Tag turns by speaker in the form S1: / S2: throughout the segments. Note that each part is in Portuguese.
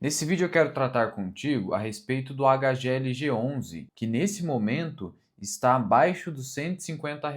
S1: Nesse vídeo eu quero tratar contigo a respeito do HGLG11, que nesse momento está abaixo dos R$ 150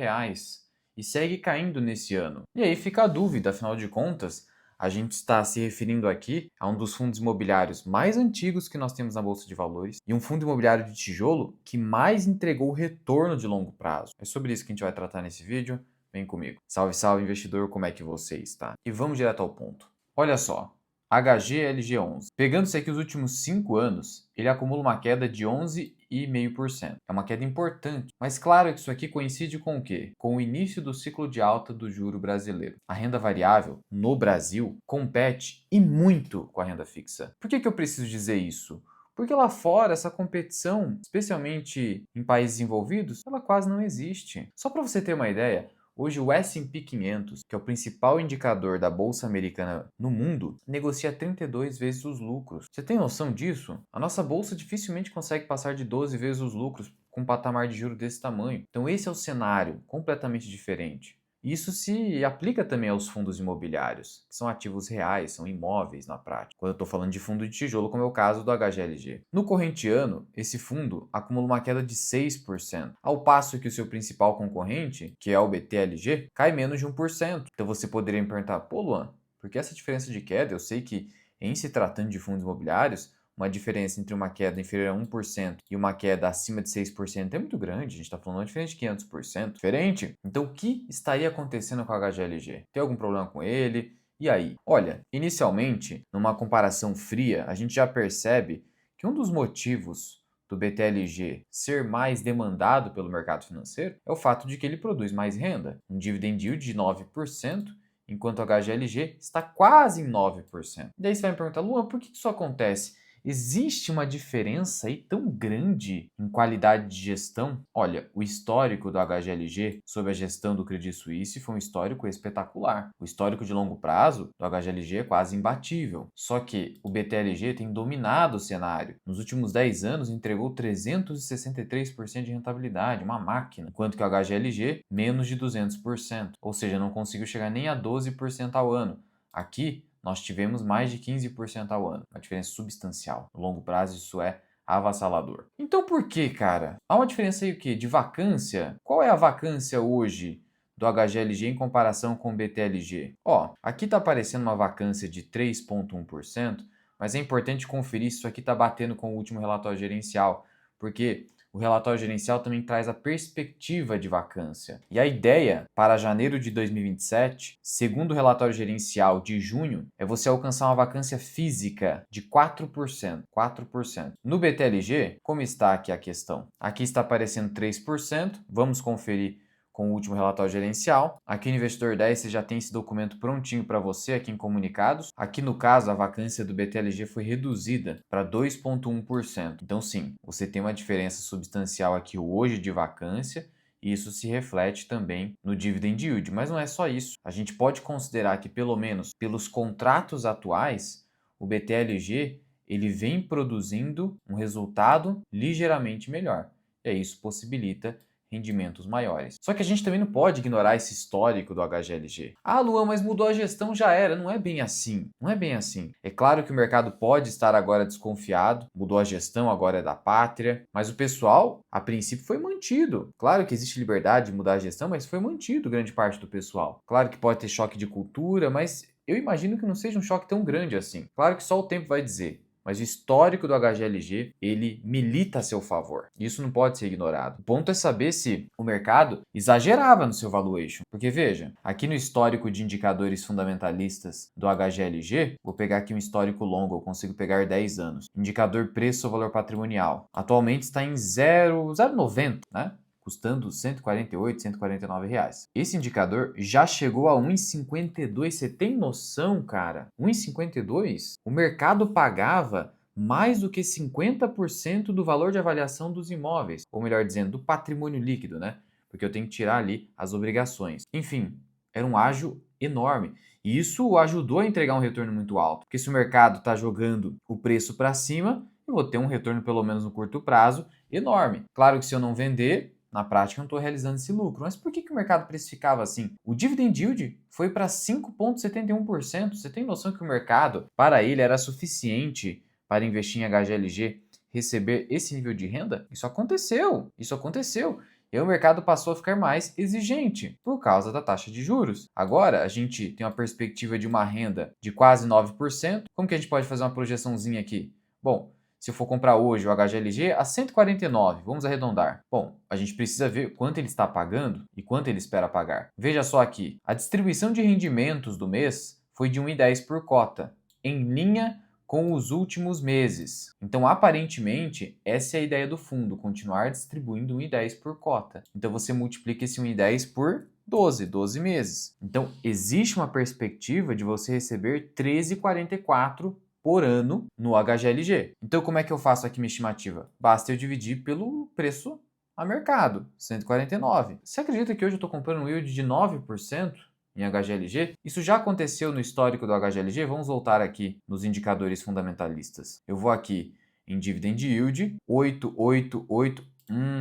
S1: e segue caindo nesse ano. E aí fica a dúvida, afinal de contas, a gente está se referindo aqui a um dos fundos imobiliários mais antigos que nós temos na Bolsa de Valores e um fundo imobiliário de tijolo que mais entregou retorno de longo prazo. É sobre isso que a gente vai tratar nesse vídeo. Vem comigo. Salve, salve, investidor, como é que você está? E vamos direto ao ponto. Olha só. HGLG11. Pegando-se aqui os últimos 5 anos, ele acumula uma queda de 11,5%. É uma queda importante, mas claro que isso aqui coincide com o quê? Com o início do ciclo de alta do juro brasileiro. A renda variável, no Brasil, compete e muito com a renda fixa. Por que eu preciso dizer isso? Porque lá fora, essa competição, especialmente em países envolvidos, ela quase não existe. Só para você ter uma ideia, hoje o S&P 500, que é o principal indicador da bolsa americana no mundo, negocia 32 vezes os lucros. Você tem noção disso? A nossa bolsa dificilmente consegue passar de 12 vezes os lucros com um patamar de juros desse tamanho. Então esse é o cenário completamente diferente. Isso se aplica também aos fundos imobiliários, que são ativos reais, são imóveis na prática. Quando eu estou falando de fundo de tijolo, como é o caso do HGLG. No corrente ano, esse fundo acumula uma queda de 6%, ao passo que o seu principal concorrente, que é o BTLG, cai menos de 1%. Então você poderia me perguntar, pô Luan, por que essa diferença de queda? Eu sei que em se tratando de fundos imobiliários, uma diferença entre uma queda inferior a 1% e uma queda acima de 6% é muito grande. A gente está falando de uma diferença de 500%. Diferente? Então, o que estaria acontecendo com o HGLG? Tem algum problema com ele? E aí? Olha, inicialmente, numa comparação fria, a gente já percebe que um dos motivos do BTLG ser mais demandado pelo mercado financeiro é o fato de que ele produz mais renda, um dividend yield de 9%, enquanto o HGLG está quase em 9%. E daí você vai me perguntar, Luan, por que isso acontece? Existe uma diferença aí tão grande em qualidade de gestão? Olha, o histórico do HGLG sob a gestão do Credit Suisse foi um histórico espetacular. O histórico de longo prazo do HGLG é quase imbatível. Só que o BTLG tem dominado o cenário. Nos últimos 10 anos entregou 363% de rentabilidade, uma máquina, enquanto que o HGLG menos de 200%, ou seja, não conseguiu chegar nem a 12% ao ano. Aqui nós tivemos mais de 15% ao ano, uma diferença substancial. No longo prazo, isso é avassalador. Então por que, cara? Há uma diferença aí o quê? De vacância? Qual é a vacância hoje do HGLG em comparação com o BTLG? Ó, aqui está aparecendo uma vacância de 3,1%, mas é importante conferir se isso aqui está batendo com o último relatório gerencial, porque o relatório gerencial também traz a perspectiva de vacância. E a ideia para janeiro de 2027, segundo o relatório gerencial de junho, é você alcançar uma vacância física de 4%. 4%. No BTLG, como está aqui a questão? Aqui está aparecendo 3%. Vamos conferir com o último relatório gerencial. Aqui no Investidor 10 você já tem esse documento prontinho para você aqui em comunicados. Aqui no caso a vacância do BTLG foi reduzida para 2,1%. Então sim, você tem uma diferença substancial aqui hoje de vacância e isso se reflete também no dividend yield. Mas não é só isso. A gente pode considerar que pelo menos pelos contratos atuais, o BTLG ele vem produzindo um resultado ligeiramente melhor. E aí isso possibilita rendimentos maiores. Só que a gente também não pode ignorar esse histórico do HGLG. Ah, Luan, mas mudou a gestão, já era. Não é bem assim. Não é bem assim. É claro que o mercado pode estar agora desconfiado, mudou a gestão, agora é da pátria, mas o pessoal, a princípio, foi mantido. Claro que existe liberdade de mudar a gestão, mas foi mantido grande parte do pessoal. Claro que pode ter choque de cultura, mas eu imagino que não seja um choque tão grande assim. Claro que só o tempo vai dizer. Mas o histórico do HGLG, ele milita a seu favor. Isso não pode ser ignorado. O ponto é saber se o mercado exagerava no seu valuation. Porque veja, aqui no histórico de indicadores fundamentalistas do HGLG, vou pegar aqui um histórico longo, eu consigo pegar 10 anos. Indicador preço ou valor patrimonial. Atualmente está em 0,90, né? Custando R$ 148, R$ 149 reais. Esse indicador já chegou a 1,52. Você tem noção, cara? 1,52? O mercado pagava mais do que 50% do valor de avaliação dos imóveis, ou melhor dizendo, do patrimônio líquido, né? Porque eu tenho que tirar ali as obrigações. Enfim, era um ágio enorme. E isso ajudou a entregar um retorno muito alto. Porque se o mercado está jogando o preço para cima, eu vou ter um retorno, pelo menos no curto prazo, enorme. Claro que se eu não vender, na prática, eu não estou realizando esse lucro. Mas por que o mercado precificava assim? O dividend yield foi para 5,71%. Você tem noção que o mercado, para ele, era suficiente para investir em HGLG receber esse nível de renda? Isso aconteceu, isso aconteceu. E aí o mercado passou a ficar mais exigente por causa da taxa de juros. Agora a gente tem uma perspectiva de uma renda de quase 9%. Como que a gente pode fazer uma projeçãozinha aqui? Bom, se eu for comprar hoje o HGLG a 149, vamos arredondar. Bom, a gente precisa ver quanto ele está pagando e quanto ele espera pagar. Veja só aqui, a distribuição de rendimentos do mês foi de 1,10 por cota, em linha com os últimos meses. Então, aparentemente, essa é a ideia do fundo, continuar distribuindo 1,10 por cota. Então, você multiplica esse 1,10 por 12 meses. Então, existe uma perspectiva de você receber 13,44 por ano no HGLG. Então, como é que eu faço aqui minha estimativa? Basta eu dividir pelo preço a mercado, 149. Você acredita que hoje eu estou comprando um yield de 9%? Em HGLG. Isso já aconteceu no histórico do HGLG. Vamos voltar aqui nos indicadores fundamentalistas. Eu vou aqui em Dividend Yield, 888,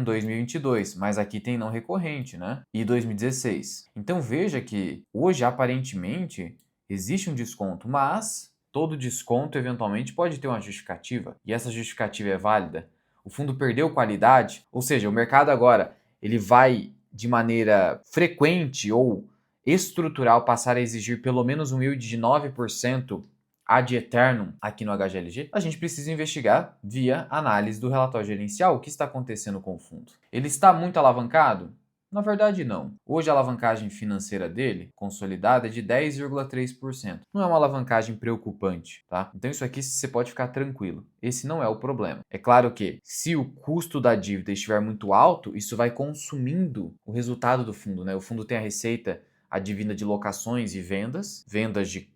S1: 2022, mas aqui tem não recorrente, né? E 2016. Então veja que hoje, aparentemente, existe um desconto, mas todo desconto eventualmente pode ter uma justificativa, e essa justificativa é válida. O fundo perdeu qualidade, ou seja, o mercado agora ele vai de maneira frequente ou estrutural passar a exigir pelo menos um yield de 9% ad eternum aqui no HGLG, a gente precisa investigar via análise do relatório gerencial o que está acontecendo com o fundo. Ele está muito alavancado? Na verdade, não. Hoje a alavancagem financeira dele, consolidada, é de 10,3%. Não é uma alavancagem preocupante, tá? Então isso aqui você pode ficar tranquilo. Esse não é o problema. É claro que se o custo da dívida estiver muito alto, isso vai consumindo o resultado do fundo, né? O fundo tem a receita advinda de locações e vendas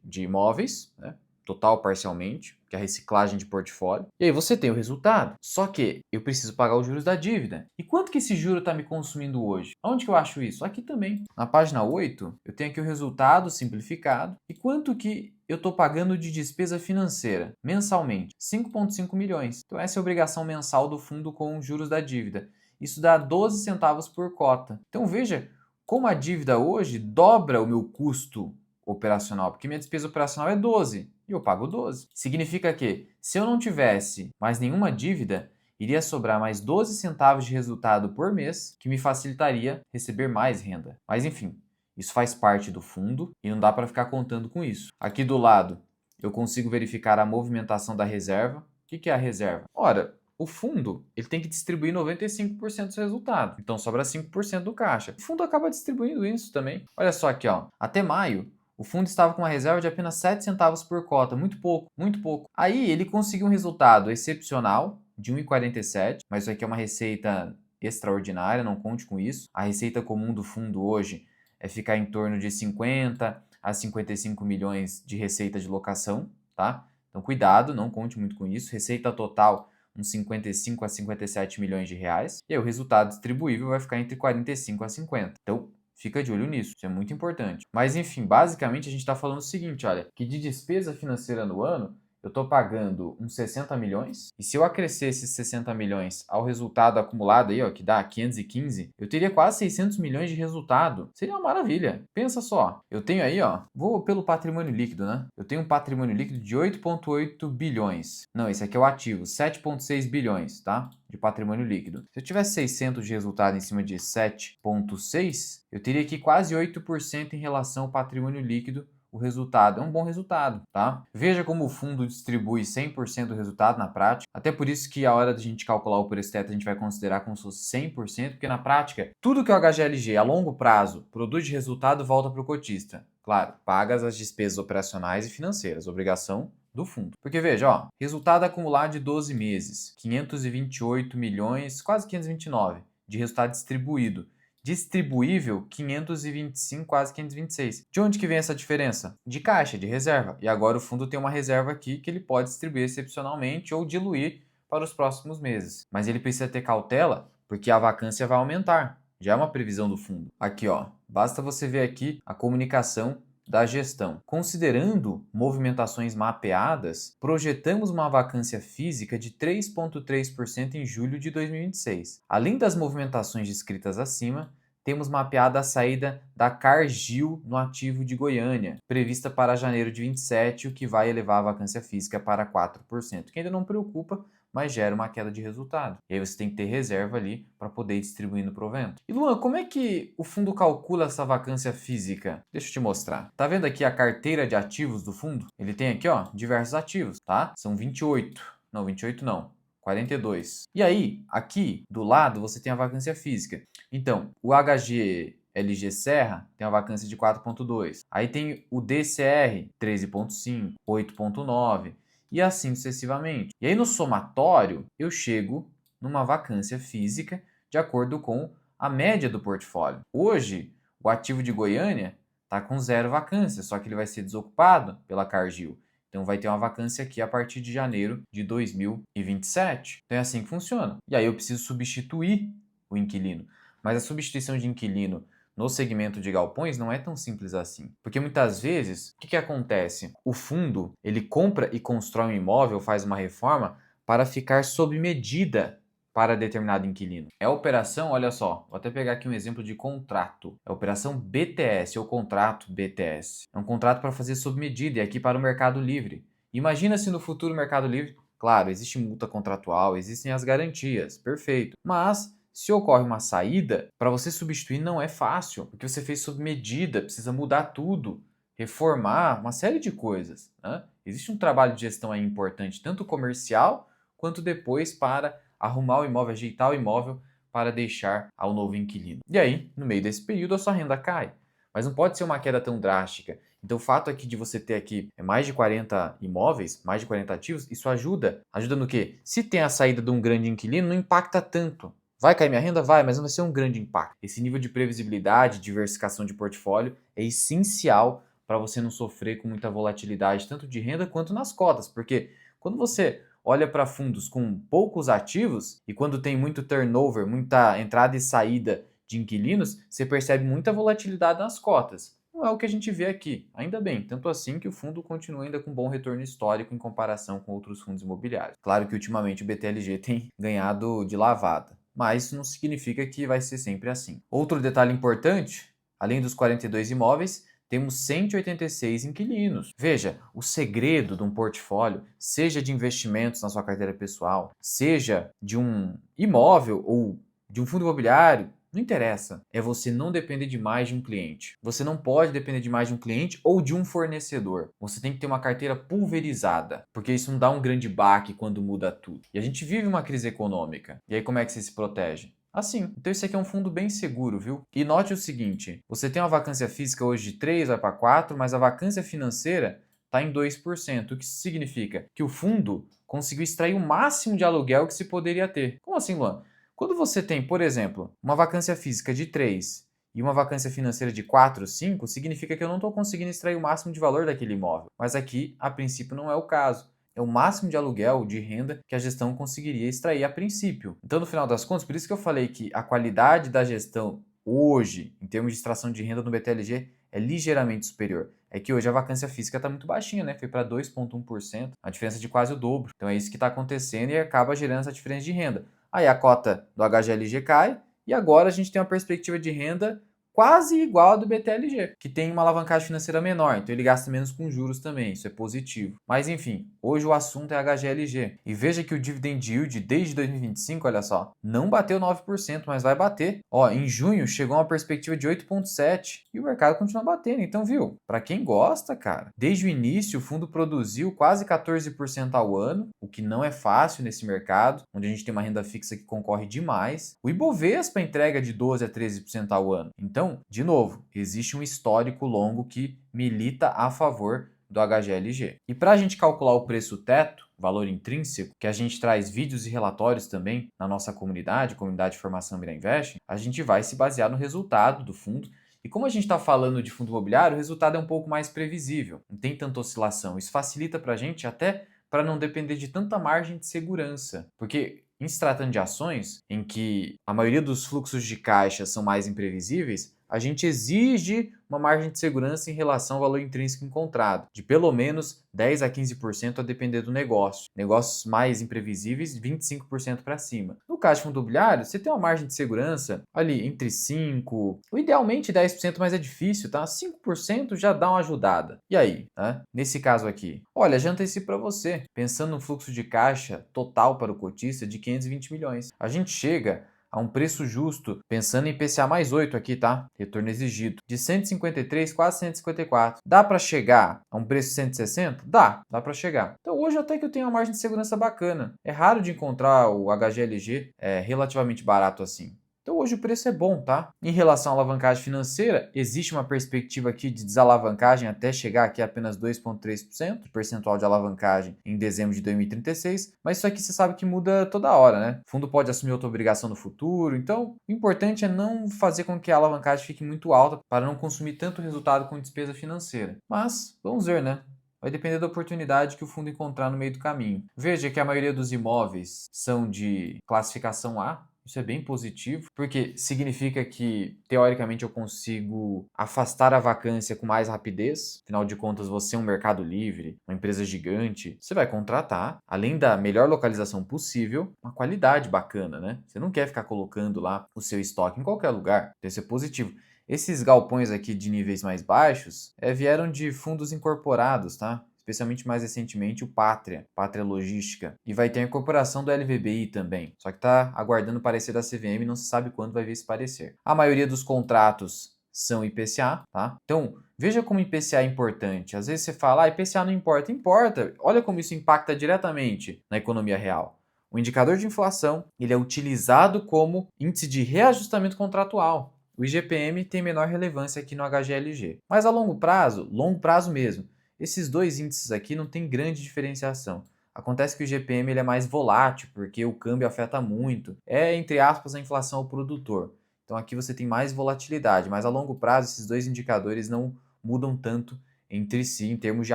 S1: de imóveis, né? Total ou parcialmente, que é a reciclagem de portfólio. E aí você tem o resultado. Só que eu preciso pagar os juros da dívida. E quanto que esse juro está me consumindo hoje? Onde que eu acho isso? Aqui também. Na página 8, eu tenho aqui o resultado simplificado. E quanto que eu estou pagando de despesa financeira mensalmente? 5,5 milhões. Então essa é a obrigação mensal do fundo com os juros da dívida. Isso dá 12 centavos por cota. Então veja como a dívida hoje dobra o meu custo operacional, porque minha despesa operacional é 12 e eu pago 12. Significa que se eu não tivesse mais nenhuma dívida, iria sobrar mais 12 centavos de resultado por mês, que me facilitaria receber mais renda. Mas enfim, isso faz parte do fundo e não dá para ficar contando com isso. Aqui do lado, eu consigo verificar a movimentação da reserva. O que é a reserva? Ora, o fundo ele tem que distribuir 95% do resultado. Então sobra 5% do caixa. O fundo acaba distribuindo isso também. Olha só aqui, ó. Até maio, o fundo estava com uma reserva de apenas 7 centavos por cota. Muito pouco, muito pouco. Aí ele conseguiu um resultado excepcional de 1,47, mas isso aqui é uma receita extraordinária, não conte com isso. A receita comum do fundo hoje é ficar em torno de 50 a 55 milhões de receita de locação, tá? Então cuidado, não conte muito com isso. Receita total uns 55 a 57 milhões de reais, e aí o resultado distribuível vai ficar entre 45 a 50. Então, fica de olho nisso, isso é muito importante. Mas enfim, basicamente a gente está falando o seguinte, olha, que de despesa financeira no ano, eu estou pagando uns 60 milhões, e se eu acrescer esses 60 milhões ao resultado acumulado aí, ó, que dá 515, eu teria quase 600 milhões de resultado. Seria uma maravilha. Pensa só, eu tenho aí, ó, vou pelo patrimônio líquido, né? Eu tenho um patrimônio líquido de 8,8 bilhões. Não, esse aqui é o ativo, 7,6 bilhões, tá? De patrimônio líquido. Se eu tivesse 600 de resultado em cima de 7,6, eu teria aqui quase 8% em relação ao patrimônio líquido. O resultado é um bom resultado, tá? Veja como o fundo distribui 100% do resultado na prática. Até por isso que a hora de a gente calcular o preço teto a gente vai considerar como se fosse 100%, porque na prática, tudo que o HGLG a longo prazo produz de resultado volta para o cotista. Claro, pagas as despesas operacionais e financeiras, obrigação do fundo. Porque veja, ó, resultado acumulado de 12 meses, 528 milhões, quase 529 de resultado distribuído. Distribuível, 525, quase 526. De onde que vem essa diferença? De caixa, de reserva. E agora o fundo tem uma reserva aqui que ele pode distribuir excepcionalmente ou diluir para os próximos meses. Mas ele precisa ter cautela porque a vacância vai aumentar. Já é uma previsão do fundo. Aqui, ó, basta você ver aqui a comunicação da gestão. Considerando movimentações mapeadas, projetamos uma vacância física de 3,3% em julho de 2026. Além das movimentações descritas acima, temos mapeada a saída da Cargill no ativo de Goiânia, prevista para janeiro de 27, o que vai elevar a vacância física para 4%, que ainda não preocupa, mas gera uma queda de resultado. E aí você tem que ter reserva ali para poder ir distribuindo provento. E Luan, como é que o fundo calcula essa vacância física? Deixa eu te mostrar. Tá vendo aqui a carteira de ativos do fundo? Ele tem aqui, ó, diversos ativos, tá? São 28. Não, 28 não. 42. E aí, aqui do lado, você tem a vacância física. Então, o HGLG Serra tem uma vacância de 4,2. Aí tem o DCR 13,5, 8,9 e assim sucessivamente. E aí no somatório, eu chego numa vacância física de acordo com a média do portfólio. Hoje, o ativo de Goiânia está com 0 vacância, só que ele vai ser desocupado pela Cargill. Então vai ter uma vacância aqui a partir de janeiro de 2027. Então é assim que funciona. E aí eu preciso substituir o inquilino. Mas a substituição de inquilino no segmento de galpões não é tão simples assim. Porque muitas vezes, o que acontece? O fundo, ele compra e constrói um imóvel, faz uma reforma para ficar sob medida para determinado inquilino. É a operação, olha só, vou até pegar aqui um exemplo de contrato. É a operação BTS, ou contrato BTS. É um contrato para fazer sob medida e aqui para o Mercado Livre. Imagina se no futuro o Mercado Livre, claro, existe multa contratual, existem as garantias, perfeito. Mas se ocorre uma saída, para você substituir não é fácil, porque você fez sob medida, precisa mudar tudo, reformar, uma série de coisas, né? Existe um trabalho de gestão aí importante, tanto comercial, quanto depois para arrumar o imóvel, ajeitar o imóvel para deixar ao novo inquilino. E aí, no meio desse período, a sua renda cai. Mas não pode ser uma queda tão drástica. Então, o fato aqui de você ter aqui mais de 40 imóveis, mais de 40 ativos, isso ajuda. Ajuda no quê? Se tem a saída de um grande inquilino, não impacta tanto. Vai cair minha renda? Vai, mas não vai ser um grande impacto. Esse nível de previsibilidade, diversificação de portfólio é essencial para você não sofrer com muita volatilidade, tanto de renda quanto nas cotas, porque quando você olha para fundos com poucos ativos e quando tem muito turnover, muita entrada e saída de inquilinos, você percebe muita volatilidade nas cotas. Não é o que a gente vê aqui, ainda bem, tanto assim que o fundo continua ainda com bom retorno histórico em comparação com outros fundos imobiliários. Claro que ultimamente o BTLG tem ganhado de lavada, mas isso não significa que vai ser sempre assim. Outro detalhe importante, além dos 42 imóveis, temos 186 inquilinos. Veja, o segredo de um portfólio, seja de investimentos na sua carteira pessoal, seja de um imóvel ou de um fundo imobiliário, não interessa. É você não depender de mais de um cliente. Você não pode depender de mais de um cliente ou de um fornecedor. Você tem que ter uma carteira pulverizada, porque isso não dá um grande baque quando muda tudo. E a gente vive uma crise econômica. E aí como é que você se protege? Assim. Então esse aqui é um fundo bem seguro, viu? E note o seguinte, você tem uma vacância física hoje de 3, vai para 4, mas a vacância financeira está em 2%. O que isso significa? Que o fundo conseguiu extrair o máximo de aluguel que se poderia ter. Como assim, Luan? Quando você tem, por exemplo, uma vacância física de 3 e uma vacância financeira de 4, 5, significa que eu não estou conseguindo extrair o máximo de valor daquele imóvel. Mas aqui, a princípio, não é o caso. É o máximo de aluguel, de renda que a gestão conseguiria extrair a princípio. Então, no final das contas, por isso que eu falei que a qualidade da gestão hoje, em termos de extração de renda no BTLG, é ligeiramente superior. É que hoje a vacância física está muito baixinha, né? Foi para 2,1%, a diferença de quase o dobro. Então é isso que está acontecendo e acaba gerando essa diferença de renda. Aí a cota do HGLG cai e agora a gente tem uma perspectiva de renda quase igual a do BTLG, que tem uma alavancagem financeira menor, então ele gasta menos com juros também, isso é positivo. Mas enfim, hoje o assunto é HGLG. E veja que o dividend yield desde 2025, olha só, não bateu 9%, mas vai bater. Ó, em junho chegou uma perspectiva de 8,7% e o mercado continua batendo. Então, viu? Para quem gosta, cara, desde o início o fundo produziu quase 14% ao ano, o que não é fácil nesse mercado, onde a gente tem uma renda fixa que concorre demais. O Ibovespa entrega de 12 a 13% ao ano. Então, de novo, existe um histórico longo que milita a favor do HGLG. E para a gente calcular o preço teto, valor intrínseco, que a gente traz vídeos e relatórios também na nossa comunidade de formação Mira Invest, a gente vai se basear no resultado do fundo. E como a gente está falando de fundo imobiliário, o resultado é um pouco mais previsível, não tem tanta oscilação. Isso facilita para a gente até para não depender de tanta margem de segurança, porque em se tratando de ações, em que a maioria dos fluxos de caixa são mais imprevisíveis, a gente exige uma margem de segurança em relação ao valor intrínseco encontrado, de pelo menos 10 a 15% a depender do negócio. Negócios mais imprevisíveis, 25% para cima. No caso de fundo imobiliário, você tem uma margem de segurança ali entre 5%, idealmente 10%, mas é difícil, tá? 5% já dá uma ajudada. E aí, né? Nesse caso aqui, olha, já antecipo para você, pensando no fluxo de caixa total para o cotista de 520 milhões. A gente chega a um preço justo, pensando em IPCA mais 8 aqui, tá? Retorno exigido. De 153, quase 154. Dá para chegar a um preço de 160? Dá para chegar. Então hoje até que eu tenho uma margem de segurança bacana. É raro de encontrar o HGLG relativamente barato assim. Então hoje o preço é bom, tá? Em relação à alavancagem financeira, existe uma perspectiva aqui de desalavancagem até chegar aqui a apenas 2,3% de percentual de alavancagem em dezembro de 2036, mas isso aqui você sabe que muda toda hora, né? O fundo pode assumir outra obrigação no futuro, então o importante é não fazer com que a alavancagem fique muito alta para não consumir tanto resultado com despesa financeira. Mas vamos ver, né? Vai depender da oportunidade que o fundo encontrar no meio do caminho. Veja que a maioria dos imóveis são de classificação A. Isso é bem positivo, porque significa que, teoricamente, eu consigo afastar a vacância com mais rapidez. Afinal de contas, você é um mercado livre, uma empresa gigante. Você vai contratar, além da melhor localização possível, uma qualidade bacana, né? Você não quer ficar colocando lá o seu estoque em qualquer lugar. Então, isso é positivo. Esses galpões aqui de níveis mais baixos vieram de fundos incorporados, tá? Especialmente mais recentemente o Pátria Logística. E vai ter a incorporação do LVBI também. Só que está aguardando o parecer da CVM e não se sabe quando vai vir esse parecer. A maioria dos contratos são IPCA, tá? Então, veja como IPCA é importante. Às vezes você fala, IPCA não importa. Importa. Olha como isso impacta diretamente na economia real. O indicador de inflação, ele é utilizado como índice de reajustamento contratual. O IGPM tem menor relevância aqui no HGLG. Mas a longo prazo mesmo, esses dois índices aqui não tem grande diferenciação. Acontece que o IGPM ele é mais volátil, porque o câmbio afeta muito. É, entre aspas, a inflação ao produtor. Então aqui você tem mais volatilidade, mas a longo prazo esses dois indicadores não mudam tanto entre si em termos de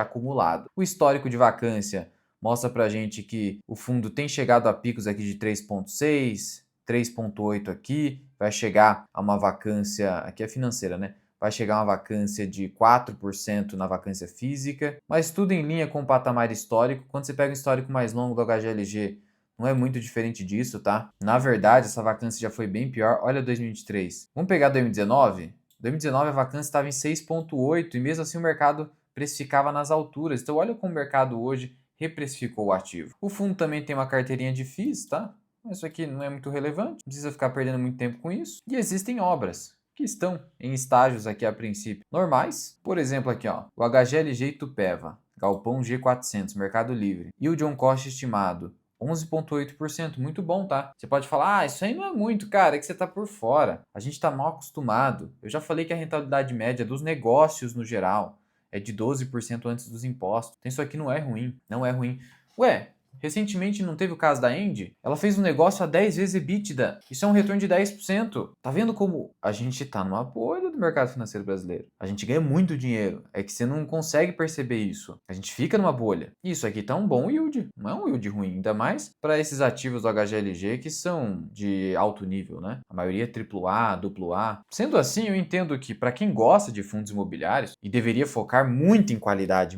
S1: acumulado. O histórico de vacância mostra pra gente que o fundo tem chegado a picos aqui de 3,6, 3,8 aqui, vai chegar a uma vacância, aqui é financeira, né? Vai chegar a uma vacância de 4% na vacância física, mas tudo em linha com o patamar histórico. Quando você pega um histórico mais longo do HGLG, não é muito diferente disso, tá? Na verdade, essa vacância já foi bem pior. Olha 2023. Vamos pegar 2019? 2019 a vacância estava em 6,8 e mesmo assim o mercado precificava nas alturas. Então olha como o mercado hoje reprecificou o ativo. O fundo também tem uma carteirinha de FIIs, tá? Isso aqui não é muito relevante, não precisa ficar perdendo muito tempo com isso. E existem obras que estão em estágios aqui a princípio normais. Por exemplo aqui, ó, o HGLG Itupeva, Galpão G400, Mercado Livre. E o John Costa estimado 11,8%, muito bom, tá? Você pode falar, isso aí não é muito, cara, é que você tá por fora. A gente tá mal acostumado. Eu já falei que a rentabilidade média dos negócios no geral é de 12% antes dos impostos. Então isso aqui não é ruim, não é ruim. Ué, recentemente não teve o caso da Engie? Ela fez um negócio a 10 vezes EBITDA. Isso é um retorno de 10%. Tá vendo como a gente tá numa bolha do mercado financeiro brasileiro? A gente ganha muito dinheiro. É que você não consegue perceber isso. A gente fica numa bolha. Isso aqui tá um bom yield. Não é um yield ruim. Ainda mais para esses ativos do HGLG que são de alto nível, né? A maioria é AAA, AA. Sendo assim, eu entendo que para quem gosta de fundos imobiliários e deveria focar muito em qualidade,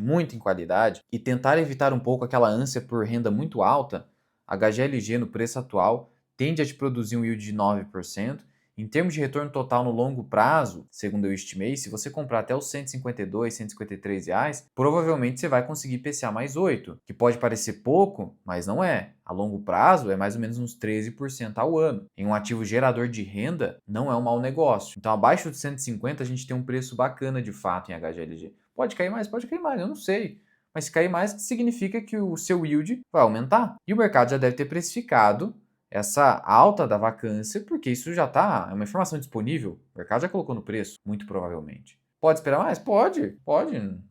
S1: e tentar evitar um pouco aquela ânsia por renda muito alta, a HGLG no preço atual tende a te produzir um yield de 9%. Em termos de retorno total no longo prazo, segundo eu estimei, se você comprar até os 152, 153 reais, provavelmente você vai conseguir IPCA mais 8, que pode parecer pouco, mas não é. A longo prazo é mais ou menos uns 13% ao ano. Em um ativo gerador de renda, não é um mau negócio. Então, abaixo de 150, a gente tem um preço bacana de fato em HGLG. Pode cair mais, eu não sei. Mas se cair mais, significa que o seu yield vai aumentar. E o mercado já deve ter precificado essa alta da vacância, porque isso já está, é uma informação disponível. O mercado já colocou no preço, muito provavelmente. Pode esperar mais? Pode.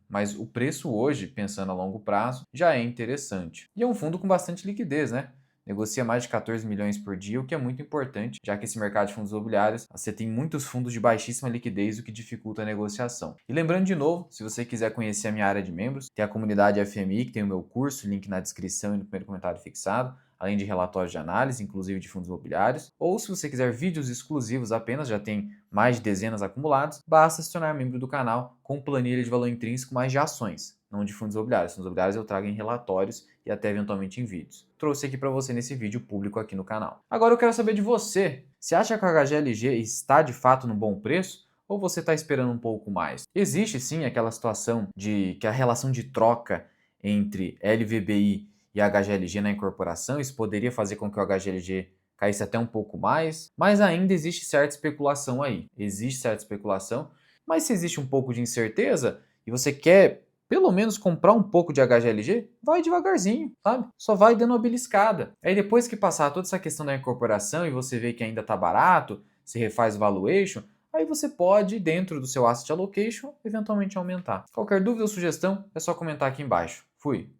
S1: Mas o preço hoje, pensando a longo prazo, já é interessante. E é um fundo com bastante liquidez, né? negocia mais de 14 milhões por dia, o que é muito importante, já que esse mercado de fundos imobiliários, você tem muitos fundos de baixíssima liquidez, o que dificulta a negociação. E lembrando de novo, se você quiser conhecer a minha área de membros, tem a comunidade FMI, que tem o meu curso, link na descrição e no primeiro comentário fixado, além de relatórios de análise, inclusive de fundos imobiliários. Ou se você quiser vídeos exclusivos apenas, já tem mais de dezenas acumulados, basta se tornar membro do canal com planilha de valor intrínseco, mais de ações, não de fundos imobiliários. Fundos imobiliários eu trago em relatórios e até eventualmente em vídeos. Trouxe aqui para você nesse vídeo público aqui no canal. Agora eu quero saber de você. Você acha que a HGLG está de fato no bom preço? Ou você está esperando um pouco mais? Existe sim aquela situação de que a relação de troca entre LVBI e a HGLG na incorporação, isso poderia fazer com que o HGLG caísse até um pouco mais, mas ainda existe certa especulação aí. Existe certa especulação, mas se existe um pouco de incerteza e você quer pelo menos comprar um pouco de HGLG, vai devagarzinho, sabe? Só vai dando uma beliscada. Aí depois que passar toda essa questão da incorporação e você vê que ainda está barato, se refaz o valuation, aí você pode, dentro do seu asset allocation, eventualmente aumentar. Qualquer dúvida ou sugestão, é só comentar aqui embaixo. Fui!